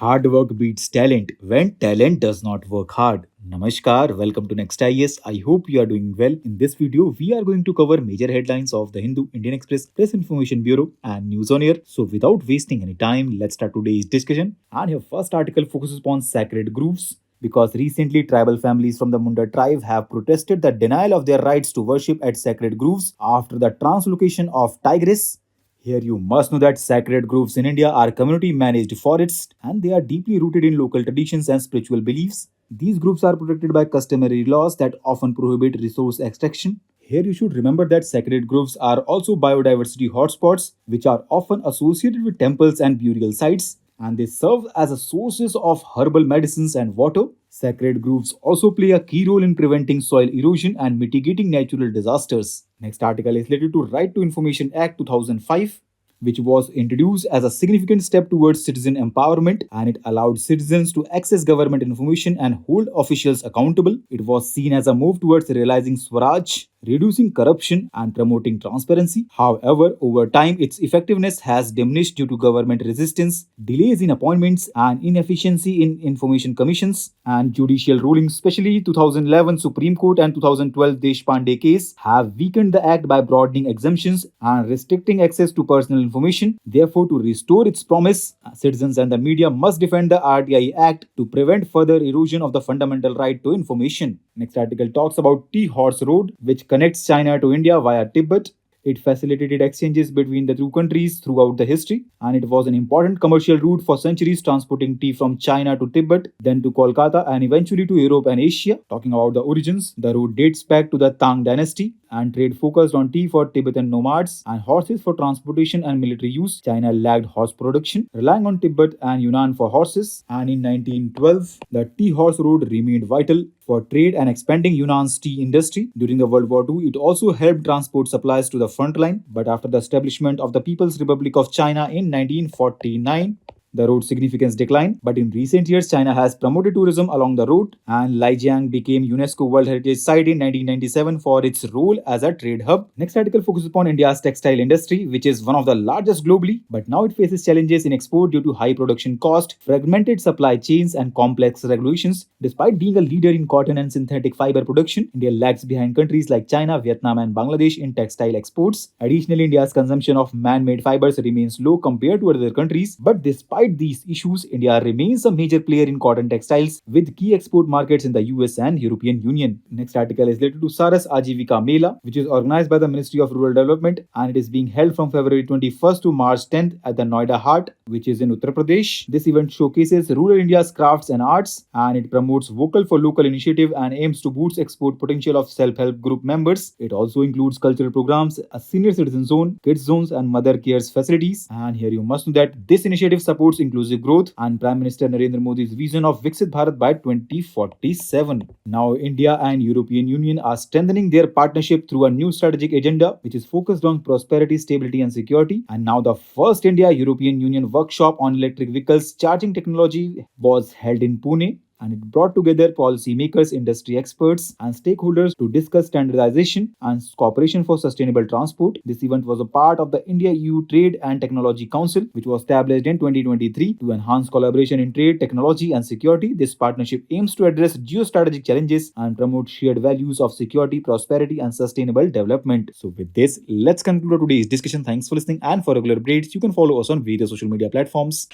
Hard work beats talent when talent does not work hard. Namaskar, welcome to Next IAS. I hope you are doing well. In this video, we are going to cover major headlines of the Hindu, Indian Express, Press Information Bureau, and News on Air. So, without wasting any time, let's start today's discussion. And your first article focuses upon sacred groves. Because recently, tribal families from the Munda tribe have protested the denial of their rights to worship at sacred groves after the translocation of tigers. Here you must know that sacred groves in India are community managed forests and they are deeply rooted in local traditions and spiritual beliefs. These groups are protected by customary laws that often prohibit resource extraction. Here you should remember that sacred groves are also biodiversity hotspots which are often associated with temples and burial sites and they serve as a sources of herbal medicines and water. Sacred groves also play a key role in preventing soil erosion and mitigating natural disasters. Next article is related to Right to Information Act 2005, which was introduced as a significant step towards citizen empowerment and it allowed citizens to access government information and hold officials accountable. It was seen as a move towards realizing Swaraj, reducing corruption, and promoting transparency. However, over time, its effectiveness has diminished due to government resistance, delays in appointments, and inefficiency in information commissions and judicial rulings, especially 2011 Supreme Court and 2012 Deshpande case, have weakened the act by broadening exemptions and restricting access to personal information. Therefore, to restore its promise, citizens and the media must defend the RTI Act to prevent further erosion of the fundamental right to information. Next article talks about Tea Horse Road, which connects China to India via Tibet. It facilitated exchanges between the two countries throughout the history, and it was an important commercial route for centuries, transporting tea from China to Tibet, then to Kolkata, and eventually to Europe and Asia. Talking about the origins, the route dates back to the Tang dynasty, and trade focused on tea for Tibetan nomads and horses for transportation and military use. China lagged horse production, relying on Tibet and Yunnan for horses, and in 1912, the tea horse road remained vital for trade and expanding Yunnan's tea industry. During the World War II, it also helped transport supplies to the front line, but after the establishment of the People's Republic of China in 1949, the road's significance declined, but in recent years, China has promoted tourism along the route, and Lijiang became UNESCO World Heritage Site in 1997 for its role as a trade hub. Next article focuses upon India's textile industry, which is one of the largest globally, but now it faces challenges in export due to high production cost, fragmented supply chains, and complex regulations. Despite being a leader in cotton and synthetic fiber production, India lags behind countries like China, Vietnam, and Bangladesh in textile exports. Additionally, India's consumption of man-made fibers remains low compared to other countries, but despite these issues, India remains a major player in cotton textiles with key export markets in the US and European Union. Next article is related to Saras Aajeevika Mela, which is organized by the Ministry of Rural Development and it is being held from February 21st to March 10th at the Noida Haat, which is in Uttar Pradesh. This event showcases rural India's crafts and arts and it promotes vocal for local initiative and aims to boost export potential of self-help group members. It also includes cultural programs, a senior citizen zone, kids zones and mother cares facilities. And here you must know that this initiative supports inclusive growth and Prime Minister Narendra Modi's vision of Viksit Bharat by 2047. Now, India and European Union are strengthening their partnership through a new strategic agenda which is focused on prosperity, stability and security. And now the first India-European Union workshop on electric vehicles charging technology was held in Pune, and it brought together policymakers, industry experts, and stakeholders to discuss standardization and cooperation for sustainable transport. This event was a part of the India-EU Trade and Technology Council, which was established in 2023 to enhance collaboration in trade, technology, and security. This partnership aims to address geostrategic challenges and promote shared values of security, prosperity, and sustainable development. So, with this, let's conclude today's discussion. Thanks for listening, and for regular updates, you can follow us on various social media platforms.